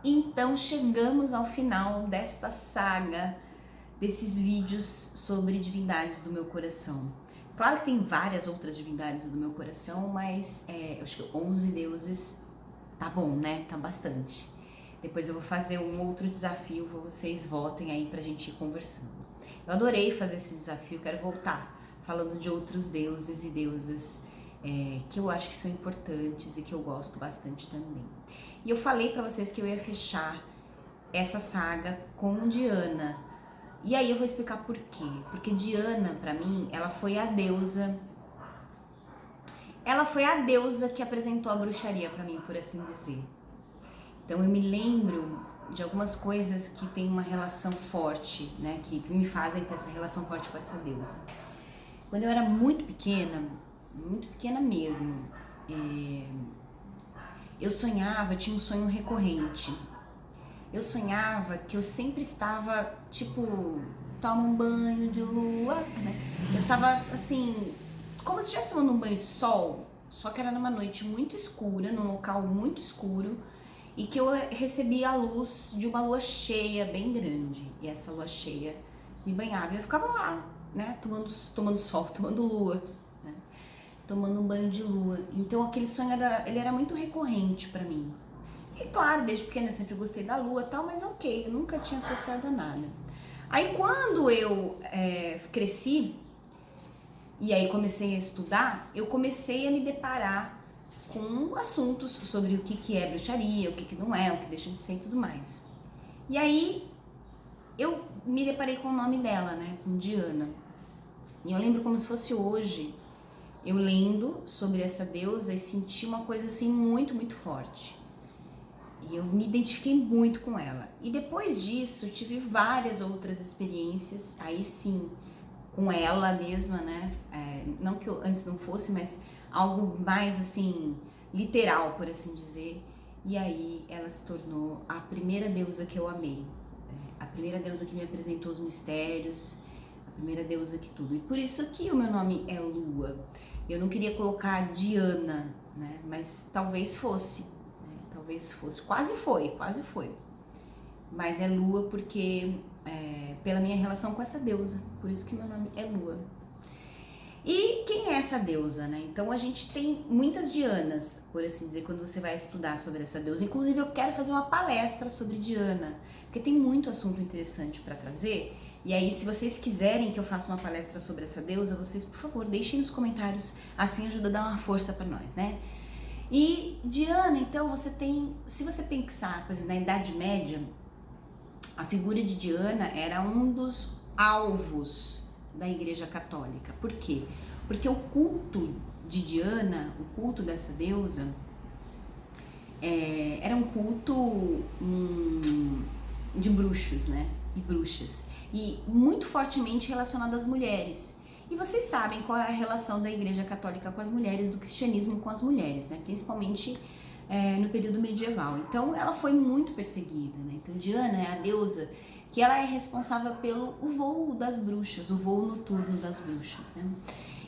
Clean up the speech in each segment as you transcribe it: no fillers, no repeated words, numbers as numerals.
Então chegamos ao final desta saga, desses vídeos sobre divindades do meu coração. Claro que tem várias outras divindades do meu coração, mas eu acho que 11 deuses tá bom, né? Tá bastante. Depois eu vou fazer um outro desafio, vocês votem aí pra gente ir conversando. Eu adorei fazer esse desafio, quero voltar falando de outros deuses e deusas que eu acho que são importantes e que eu gosto bastante também. E eu falei pra vocês que eu ia fechar essa saga com Diana. E aí eu vou explicar por quê. Porque Diana, pra mim, ela foi a deusa que apresentou a bruxaria pra mim, por assim dizer. Então eu me lembro de algumas coisas que tem uma relação forte, né, que me fazem ter essa relação forte com essa deusa. Quando eu era muito pequena mesmo, eu sonhava, eu tinha um sonho recorrente. Eu sonhava que eu sempre estava, tipo, toma um banho de lua, né? Eu tava, assim, como se estivesse tomando um banho de sol, só que era numa noite muito escura, num local muito escuro, e que eu recebia a luz de uma lua cheia bem grande. E essa lua cheia me banhava e eu ficava lá, né, tomando sol, tomando lua, né? Tomando um banho de lua. Então aquele sonho ele era muito recorrente pra mim. E claro, desde pequena eu sempre gostei da lua e tal, mas ok, eu nunca tinha associado a nada. Aí quando eu cresci e aí comecei a estudar, eu comecei a me deparar com assuntos sobre o que é bruxaria, o que não é, o que deixa de ser e tudo mais. E aí eu me deparei com o nome dela, né, com Diana. E eu lembro como se fosse hoje, eu lendo sobre essa deusa e senti uma coisa assim muito, muito forte. E eu me identifiquei muito com ela. E depois disso, eu tive várias outras experiências, aí sim, com ela mesma, né? Não que eu antes não fosse, mas algo mais assim, literal, por assim dizer. E aí ela se tornou a primeira deusa que eu amei. A primeira deusa que me apresentou os mistérios, a primeira deusa que tudo. E por isso que o meu nome é Lua. Eu não queria colocar Diana, né? Mas talvez fosse. Talvez fosse. Quase foi. Mas é Lua porque pela minha relação com essa deusa. Por isso que meu nome é Lua. E quem é essa deusa, né? Então a gente tem muitas Dianas, por assim dizer, quando você vai estudar sobre essa deusa. Inclusive eu quero fazer uma palestra sobre Diana, porque tem muito assunto interessante para trazer. E aí, se vocês quiserem que eu faça uma palestra sobre essa deusa, vocês, por favor, deixem nos comentários, assim ajuda a dar uma força para nós, né? E Diana, então, você tem, se você pensar, por exemplo, na Idade Média, a figura de Diana era um dos alvos da Igreja Católica. Por quê? Porque o culto de Diana, o culto dessa deusa, era um culto de bruxos, né? E bruxas. E muito fortemente relacionado às mulheres. E vocês sabem qual é a relação da Igreja Católica com as mulheres, do cristianismo com as mulheres, né? Principalmente no período medieval. Então ela foi muito perseguida, né? Então Diana é a deusa que ela é responsável pelo voo das bruxas, o voo noturno das bruxas, né?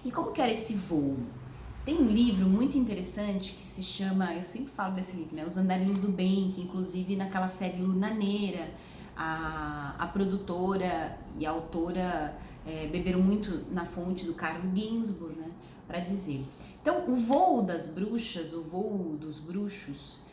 E como que era esse voo? Tem um livro muito interessante que se chama, eu sempre falo desse livro, né? Os Andarilhos do Bem, que inclusive naquela série Lunaneira, a produtora e a autora beberam muito na fonte do Carlo Ginzburg, né? Para dizer. Então, o voo das bruxas, o voo dos bruxos,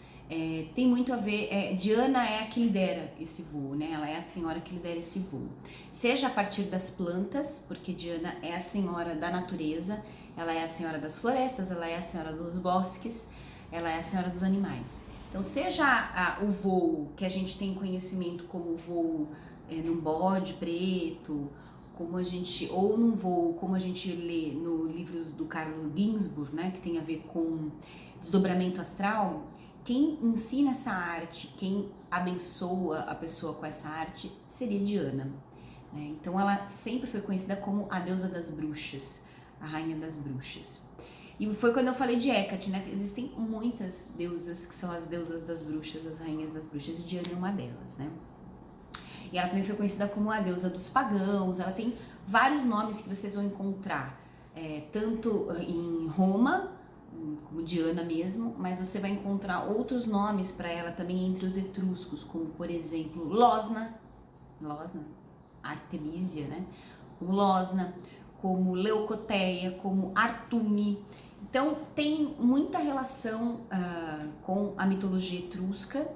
tem muito a ver. Diana é a que lidera esse voo, né? Ela é a senhora que lidera esse voo. Seja a partir das plantas, porque Diana é a senhora da natureza, ela é a senhora das florestas, ela é a senhora dos bosques, ela é a senhora dos animais. Então, seja o voo que a gente tem conhecimento como o voo num bode preto, como a gente, ou num voo, como a gente lê no livro do Carlo Ginzburg, né, que tem a ver com desdobramento astral, quem ensina essa arte, quem abençoa a pessoa com essa arte, seria Diana. Né? Então ela sempre foi conhecida como a deusa das bruxas, a rainha das bruxas. E foi quando eu falei de Hecate, né? Existem muitas deusas que são as deusas das bruxas, as rainhas das bruxas, e Diana é uma delas, né? E ela também foi conhecida como a deusa dos pagãos. Ela tem vários nomes que vocês vão encontrar, tanto em Roma, como Diana mesmo, mas você vai encontrar outros nomes para ela também entre os etruscos, como por exemplo Losna, Artemisia, né? Como Losna, como Leucoteia, como Artume. Então tem muita relação com a mitologia etrusca,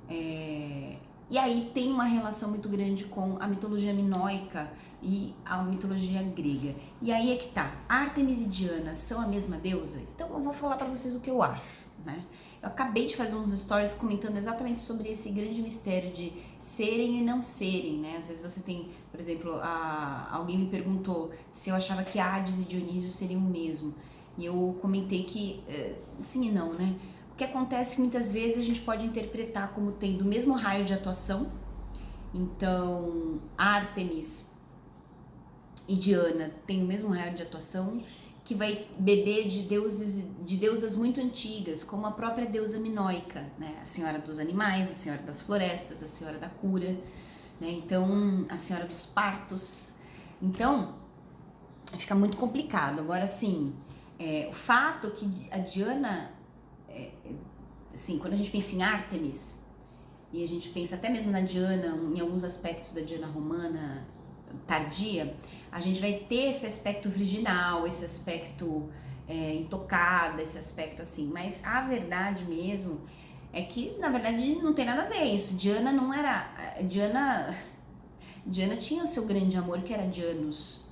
e aí tem uma relação muito grande com a mitologia minoica e a mitologia grega. E aí é que tá, Ártemis e Diana são a mesma deusa? Então eu vou falar para vocês o que eu acho, né? Eu acabei de fazer uns stories comentando exatamente sobre esse grande mistério de serem e não serem, né? Às vezes você tem, por exemplo, alguém me perguntou se eu achava que Hades e Dionísio seriam o mesmo. E eu comentei que sim e não, né? O que acontece é que muitas vezes a gente pode interpretar como tendo o mesmo raio de atuação. Então, Ártemis e Diana têm o mesmo raio de atuação, que vai beber de deusas muito antigas, como a própria deusa minoica, né? A senhora dos animais, a senhora das florestas, a senhora da cura, né? Então, a senhora dos partos. Então, fica muito complicado. Agora, sim, o fato que a Diana, assim, quando a gente pensa em Ártemis, e a gente pensa até mesmo na Diana, em alguns aspectos da Diana romana tardia, a gente vai ter esse aspecto virginal, esse aspecto intocada, esse aspecto assim, mas a verdade mesmo é que, na verdade, não tem nada a ver isso. Diana não era... Diana tinha o seu grande amor, que era Janus,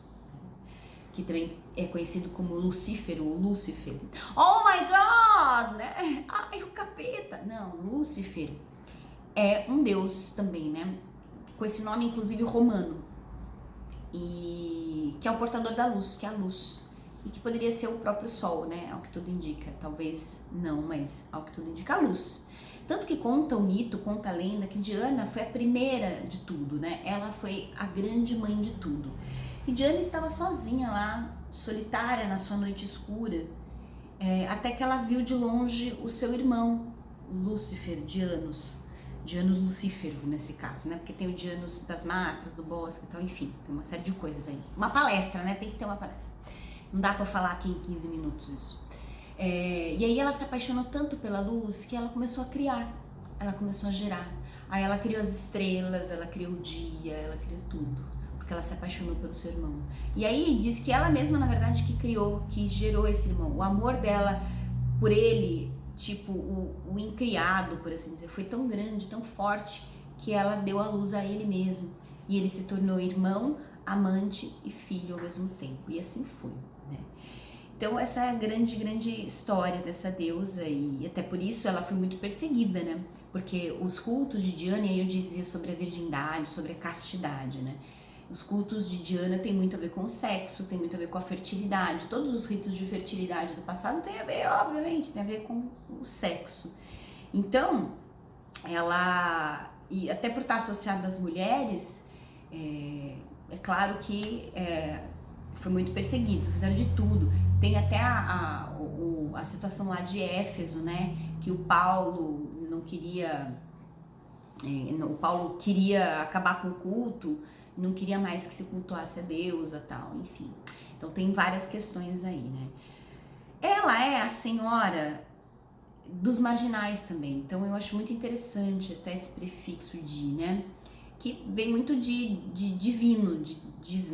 que também é conhecido como Lucífero ou Lúcifer. Oh my God! Né? Ai, o capeta! Não, Lúcifer é um deus também, né? Com esse nome, inclusive, romano. E que é o portador da luz, que é a luz. E que poderia ser o próprio sol, né? Ao que tudo indica. Talvez não, mas ao que tudo indica, a luz. Tanto que conta o mito, conta a lenda, que Diana foi a primeira de tudo, né? Ela foi a grande mãe de tudo. E Diana estava sozinha lá, solitária na sua noite escura, até que ela viu de longe o seu irmão, Lúcifer, Dianus Lucífero nesse caso, né? Porque tem o Dianus das matas, do bosque e tal, enfim, tem uma série de coisas aí. Uma palestra, né? Tem que ter uma palestra. Não dá pra falar aqui em 15 minutos isso. E aí ela se apaixonou tanto pela luz que ela começou a criar, ela começou a gerar. Aí ela criou as estrelas, ela criou o dia, ela criou tudo, porque ela se apaixonou pelo seu irmão. E aí diz que ela mesma, na verdade, que criou, que gerou esse irmão. O amor dela por ele, tipo o incriado, por assim dizer, foi tão grande, tão forte, que ela deu a luz a ele mesmo. E ele se tornou irmão, amante e filho ao mesmo tempo. E assim foi, né? Então essa é a grande, grande história dessa deusa, e até por isso ela foi muito perseguida, né? Porque os cultos de Diana, e aí eu dizia sobre a virgindade, sobre a castidade, né? Os cultos de Diana tem muito a ver com o sexo, tem muito a ver com a fertilidade. Todos os ritos de fertilidade do passado tem a ver, obviamente, tem a ver com o sexo. Então, ela, e até por estar associada às mulheres, é claro que foi muito perseguido, fizeram de tudo. Tem até a situação lá de Éfeso, né? Que o Paulo não queria... o Paulo queria acabar com o culto, não queria mais que se cultuasse a deusa, tal, enfim. Então tem várias questões aí, né? Ela é a senhora dos marginais também, então eu acho muito interessante até esse prefixo de, né? Que vem muito de divino,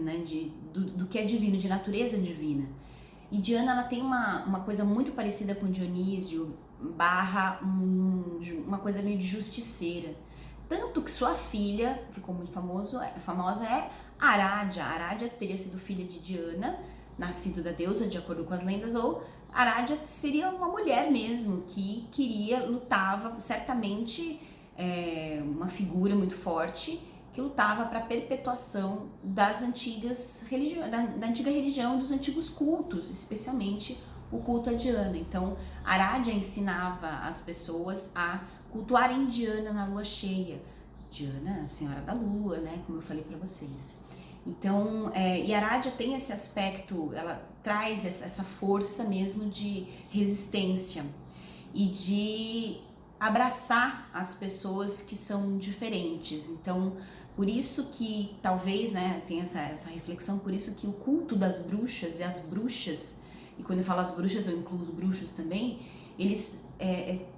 né? Do que é divino, de natureza divina. E Diana, ela tem uma coisa muito parecida com Dionísio, barra uma coisa meio de justiceira. Tanto que sua filha, ficou muito famosa, é Arádia. Arádia teria sido filha de Diana, nascido da deusa, de acordo com as lendas, ou Arádia seria uma mulher mesmo, que lutava, certamente uma figura muito forte, que lutava para a perpetuação das antigas religiões, da antiga religião, dos antigos cultos, especialmente o culto a Diana. Então, Arádia ensinava as pessoas a cultuarem Diana na lua cheia. Diana, a senhora da lua, né? Como eu falei para vocês. Então, e Arádia tem esse aspecto, ela traz essa força mesmo de resistência e de abraçar as pessoas que são diferentes. Então, por isso que talvez, né, tem essa reflexão, por isso que o culto das bruxas e as bruxas e quando eu falo as bruxas, eu incluo os bruxos também, eles,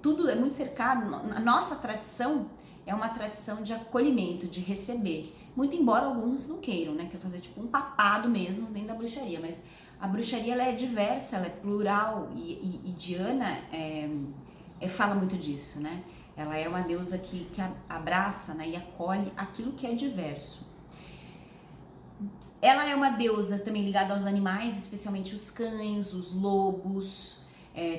tudo é muito cercado, a nossa tradição é uma tradição de acolhimento, de receber, muito embora alguns não queiram, né, quer fazer tipo um papado mesmo dentro da bruxaria, mas a bruxaria ela é diversa, ela é plural, e Diana fala muito disso, né, ela é uma deusa que abraça, né, e acolhe aquilo que é diverso. Ela é uma deusa também ligada aos animais, especialmente os cães, os lobos,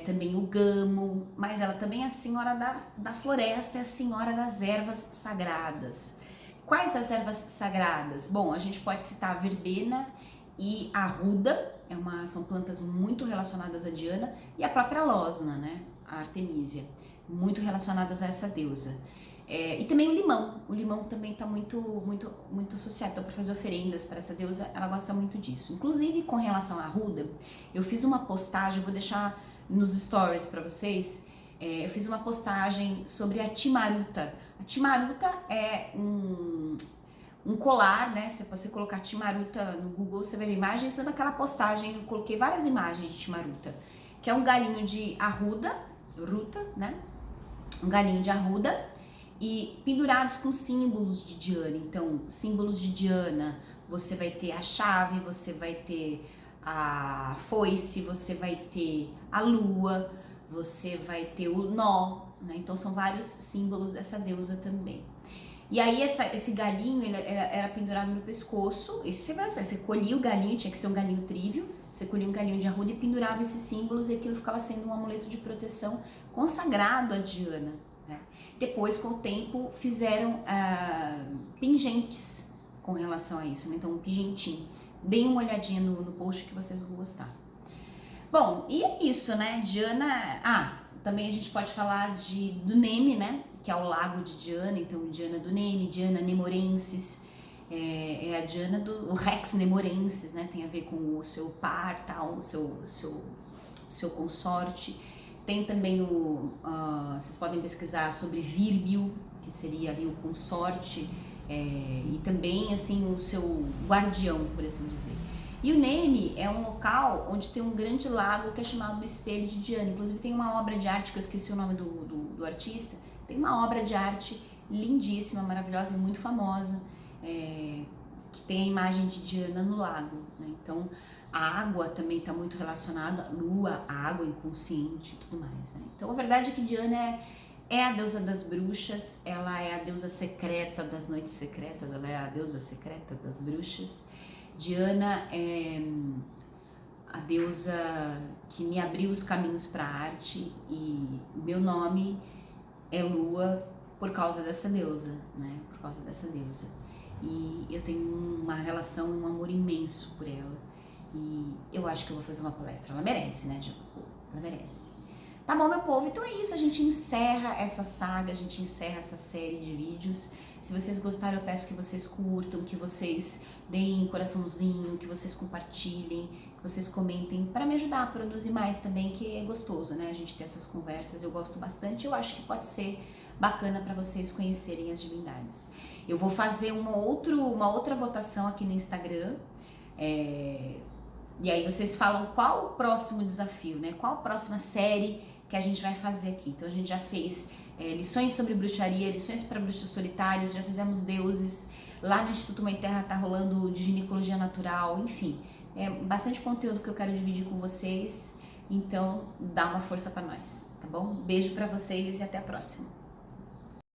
também o gamo, mas ela também é a senhora da floresta, é a senhora das ervas sagradas. Quais as ervas sagradas? Bom, a gente pode citar a verbena e a arruda, são plantas muito relacionadas a Diana, e a própria losna, né, a Artemisia, muito relacionadas a essa deusa. E também o limão também está muito associado, então para fazer oferendas para essa deusa, ela gosta muito disso. Inclusive com relação à arruda, eu fiz uma postagem, vou deixar nos stories para vocês, eu fiz uma postagem sobre a timaruta. A timaruta é um colar, né? Se você colocar timaruta no Google, você vai ver imagens. Isso naquela postagem eu coloquei várias imagens de timaruta, que é um galinho de arruda, né? Um galinho de arruda e pendurados com símbolos de Diana. Então, símbolos de Diana, você vai ter a chave, você vai ter a foice, você vai ter a lua, você vai ter o nó, né? Então são vários símbolos dessa deusa também. E aí esse galinho ele era pendurado no pescoço. Isso você colhia o galinho, tinha que ser um galinho trívio, você colhia um galinho de arruda e pendurava esses símbolos, e aquilo ficava sendo um amuleto de proteção consagrado a Diana, né? Depois, com o tempo, fizeram pingentes com relação a isso, né? Então um pingentinho. Deem uma olhadinha no post que vocês vão gostar. Bom, e é isso, né? Diana... também a gente pode falar do Neme, né? Que é o lago de Diana. Então, Diana do Neme, Diana Nemorensis, é a Diana do Rex Nemorensis, né? Tem a ver com o seu par, tal, o seu consorte. Tem também vocês podem pesquisar sobre Vírbio, que seria ali o consorte, e também, assim, o seu guardião, por assim dizer. E o Neme é um local onde tem um grande lago que é chamado Espelho de Diana. Inclusive tem uma obra de arte, que eu esqueci o nome do artista, tem uma obra de arte lindíssima, maravilhosa e muito famosa, que tem a imagem de Diana no lago, né? Então a água também está muito relacionada, a lua, a água inconsciente e tudo mais, né? Então a verdade é que Diana é a deusa das bruxas, ela é a deusa secreta das noites secretas, ela é a deusa secreta das bruxas. Diana é a deusa que me abriu os caminhos para a arte, e meu nome é Lua por causa dessa deusa, né? Por causa dessa deusa. E eu tenho uma relação, um amor imenso por ela. E eu acho que eu vou fazer uma palestra. Ela merece, né, Jacopo? Ela merece. Tá bom, meu povo? Então é isso. A gente encerra essa saga, a gente encerra essa série de vídeos. Se vocês gostaram, eu peço que vocês curtam, que vocês deem coraçãozinho, que vocês compartilhem, que vocês comentem, para me ajudar a produzir mais também, que é gostoso, né? A gente ter essas conversas, eu gosto bastante. Eu acho que pode ser bacana para vocês conhecerem as divindades. Eu vou fazer uma outra votação aqui no Instagram, e aí vocês falam qual o próximo desafio, né? Qual a próxima série que a gente vai fazer aqui. Então a gente já fez lições sobre bruxaria, lições para bruxos solitários, já fizemos deuses, lá no Instituto Mãe Terra tá rolando de ginecologia natural, enfim, bastante conteúdo que eu quero dividir com vocês, então dá uma força para nós, tá bom? Beijo para vocês e até a próxima.